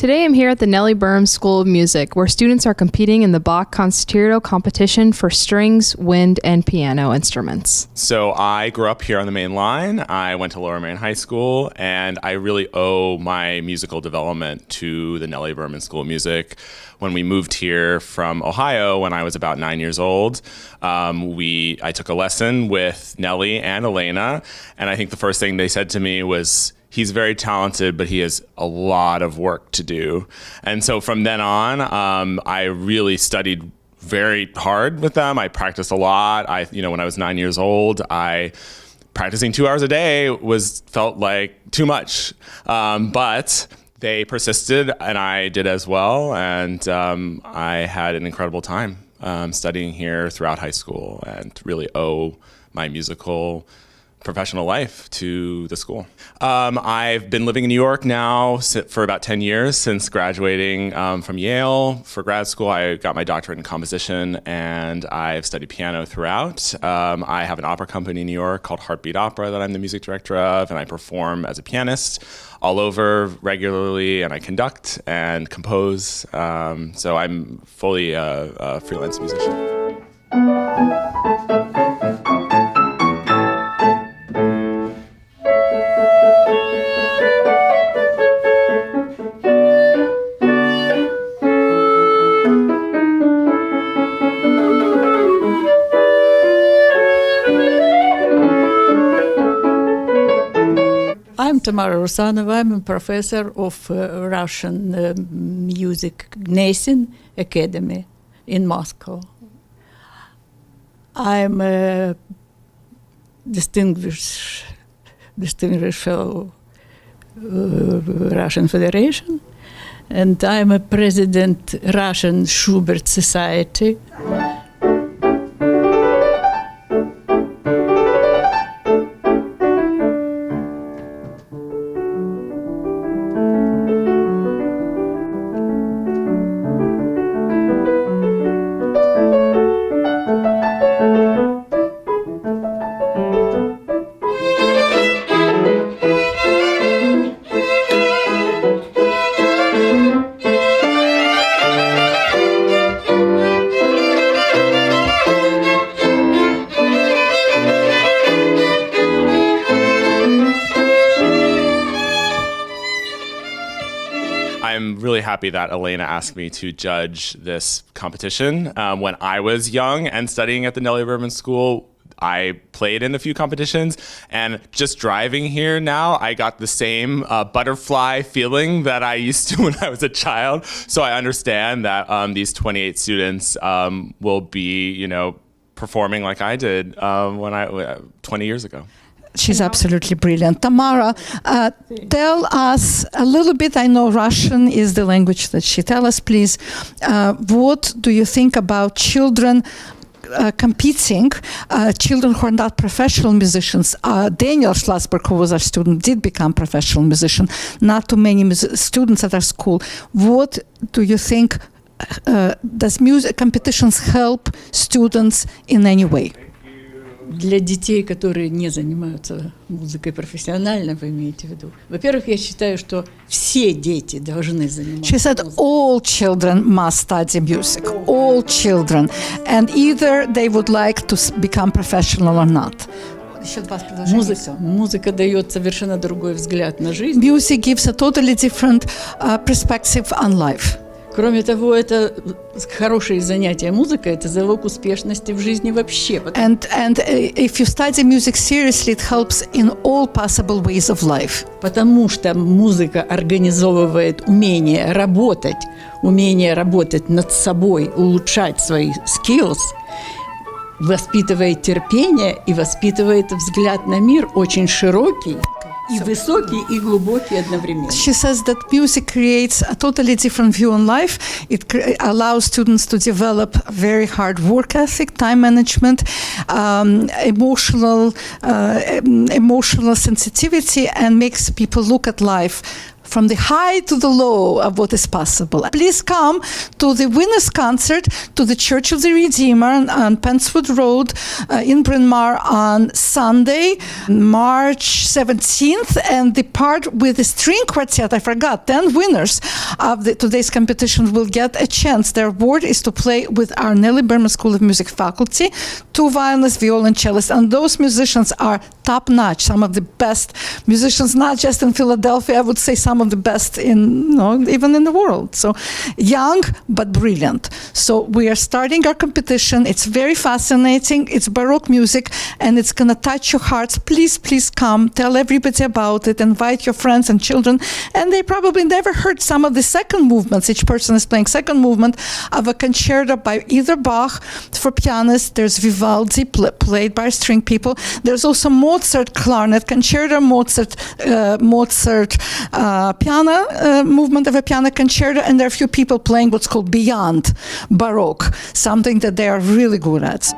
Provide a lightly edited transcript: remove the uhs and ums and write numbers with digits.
Today I'm here at the Nelly Berman School of Music, where students are competing in the Bach Concerto competition for strings, wind, and piano instruments. So I grew up here on the main line. I went to Lower Main High School, and I really owe my musical development to the Nelly Berman School of Music. When we moved here from Ohio when I was about 9 years old, I took a lesson with Nelly and Elena, and I think the first thing they said to me was, "He's very talented, but he has a lot of work to do." And so from then on, I really studied very hard with them. I practiced a lot. When I was 9 years old, practicing 2 hours a day felt like too much. But they persisted, and I did as well. And I had an incredible time studying here throughout high school, and really owe my musical professional life to the school. I've been living in New York now for about 10 years since graduating from Yale for grad school. I got my doctorate in composition, and I've studied piano throughout. I have an opera company in New York called Heartbeat Opera that I'm the music director of, and I perform as a pianist all over regularly, and I conduct and compose. So I'm fully a freelance musician. I'm Tamara Rusanova. I'm a professor of Russian music Gnesin Academy in Moscow. I'm a distinguished fellow Russian Federation, and I'm a president Russian Schubert Society. I'm really happy that Elena asked me to judge this competition. When I was young and studying at the Nelly Berman School, I played in a few competitions, and just driving here now, I got the same butterfly feeling that I used to when I was a child. So I understand that these 28 students will be, performing like I did 20 years ago. She's absolutely brilliant. Tamara, tell us a little bit. I know Russian is the language that she tells us, please. What do you think about children competing, children who are not professional musicians? Daniel Schlossberg, who was our student, did become professional musician. Not too many students at our school. What do you think? Does music competitions help students in any way? Для детей, которые не занимаются музыкой профессионально, вы имеете в виду? Во-первых, я считаю, что все дети должны заниматься. She said all children must study music, all children, and either they would like to become professional or not. Музыка дает совершенно другой взгляд на жизнь. Music gives a totally different perspective on life. Кроме того, это хорошее занятие музыкой, это залог успешности в жизни вообще. And if you study music seriously, it helps in all possible ways of life. Потому что музыка организовывает умение работать над собой, улучшать свои skills, воспитывает терпение и воспитывает взгляд на мир очень широкий. И высокий, и глубокий одновременно. She says that music creates a totally different view on life. It allows students to develop very hard work ethic, time management, emotional sensitivity, and makes people look at life from the high to the low of what is possible. Please come to the winners' concert to the Church of the Redeemer on Penswood Road in Bryn Mawr on Sunday, March 17th, and the part with the string quartet, I forgot, 10 winners of today's competition will get a chance. Their award is to play with our Nelly Berman School of Music faculty, 2 violinists, viola, and cellist, and those musicians are top-notch, some of the best musicians, not just in Philadelphia, I would say some of the best in, even in the world. So young, but brilliant. So we are starting our competition. It's very fascinating. It's Baroque music, and it's going to touch your hearts. Please, please come. Tell everybody about it. Invite your friends and children. And they probably never heard some of the second movements. Each person is playing second movement of a concerto by either Bach for pianists. There's Vivaldi played by string people. There's also Mozart clarinet concerto, Mozart piano movement of a piano concerto, and there are a few people playing what's called beyond Baroque, something that they are really good at.